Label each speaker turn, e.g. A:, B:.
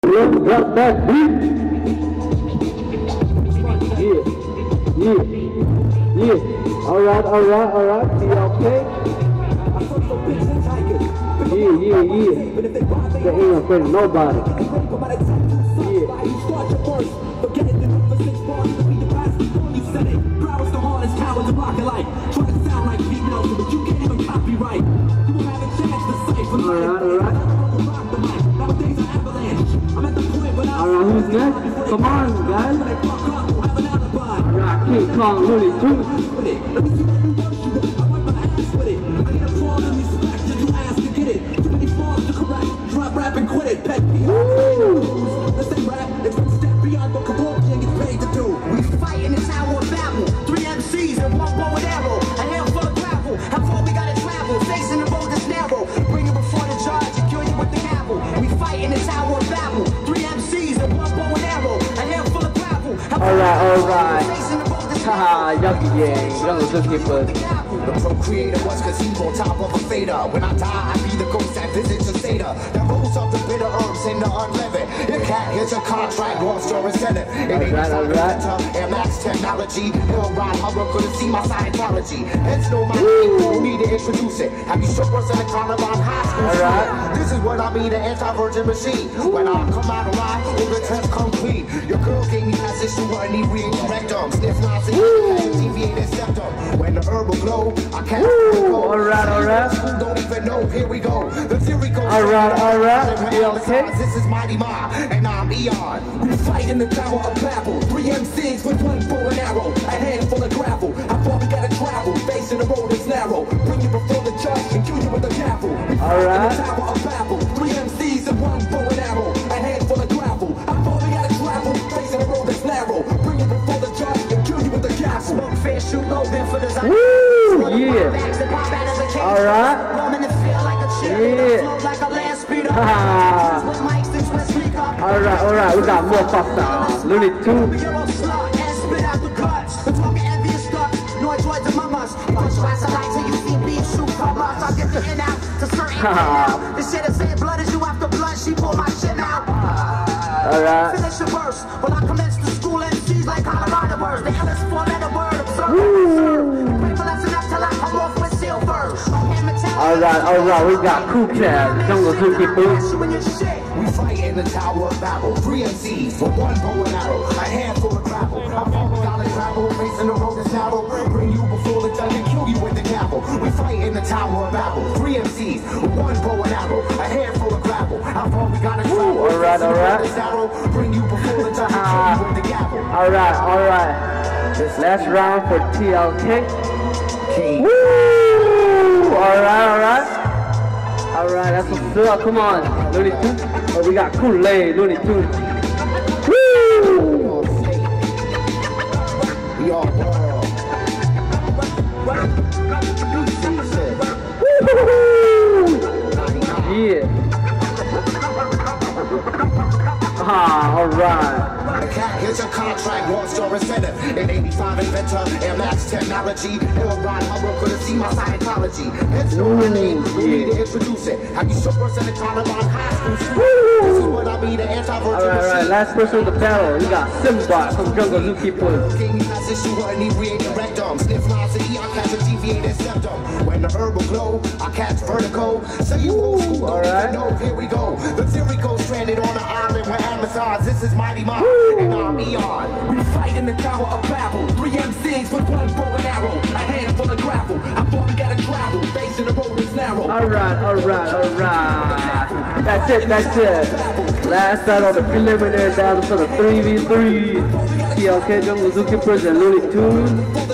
A: Drop that beat. Yeah. Alright. TLK. Yeah. They ain't afraid of nobody. Alright, who's next? Come on, guys. Alright, King Kong, Looney Toons.
B: We fight in the tower of Babel. 3 MCs and 1 bow and arrow. A handful of gravel. How far we gotta travel? Facing the road that's narrow. Bring it before the judge and kill you with the gavel. We fight in the tower of Babel. 3 MCs and 1 bow and arrow. A handful of gravel.
A: Alright. Haha, yucky gang, young Zookeepers.
B: The procreator was gazebo, top of a fader. When I die, I be the ghost that visits your Seder. That rolls up the bitter herbs in the unleavened. Your cat hits a contract, lost your incentive. It ain't Air Max technology. Hill ride, I work couldn't see my Scientology. Heads know my name, don't need to introduce it. Have you shook us in the Columbine High School? This is what I mean, the anti-virgin machine. When I come out alive, all the tests come clean. Your girl gave me passage to her knee, reading rectum. Sniff nonsense, deviated septum. When the herb will glow, I can't go.
A: Alright.
B: Don't even know, here we go. The theory goes.
A: Alright. TLK.
B: This is Mighty Ma, and I'm Eon. We fight in the tower of Babel. 3 MCs with 1 bow and arrow. A handful of gravel. How far we gotta travel? Facing the road is narrow. Bring you before the judge and kill you with the gavel. We fight in the tower of Babel. 3 MCs and 1 bow and arrow. A handful of gravel. How far we gotta travel? Facing the road is narrow. Bring you before the judge and kill you with the gavel. Smoke fair, shoot low, then for the zone.
A: Yeah. Alright. Alright, we got more pop sounds. Looney Tunes.
B: This shit is saying blood is you after blood, she pull my shit out.
A: Alright.
B: Finish your verse. When I commence the school MCs like Colorado words. The L is 4-letter word. Observe. Pray for lesson up till I come off with silver.
A: Alright, we got cool Catz, young Zookeepers.
B: We fight in the tower of Babel. 3 MCs with 1 bow and arrow. A handful of gravel. How far we gotta travel? Facing the road is narrow. Bring you before the judge and kill you with the gavel. We fight in the tower of Babel. 3 MCs with 1 bow and arrow. A handful of gravel. How far we gotta travel?
A: Alright.
B: Bring you before the judge and kill you with the gavel.
A: Alright. Last round for TLK. Alright, that's what's up. Come on, Looney Tunes. Oh, we got Kool-Aid, Looney Tunes. Woo!
B: We all world.
A: Yeah. Alright.
B: The cat hits a contract, lost your incentive. In 85 inventor, Air Max technology. Hill ride, I work couldn't see my Scientology. It's no name, we need to introduce it. Have you shook us in the Columbine High School? This is what I mean, the anti-virgin.
A: Alright, last person with the barrel. We got Simba from Jungle Zookeepers.
B: Gave me passage to her knee, reading rectum. Sniff nonsense, I catch a deviated septum. When the herb will glow, I catch vertigo. Say you old school, don't even know, here we go. The theory goes stranded on an island where Amazons. This is Mighty Ma, and I'm Eon. We fight in the tower of Babel. 3 MCs with 1 bow and arrow. A handful of gravel. How far we gotta travel? Facing the road is narrow.
A: Alright. That's it. Last night on the preliminary battle for the 3v3. TLK, Jungle Zookeepers, and Looney Tunes.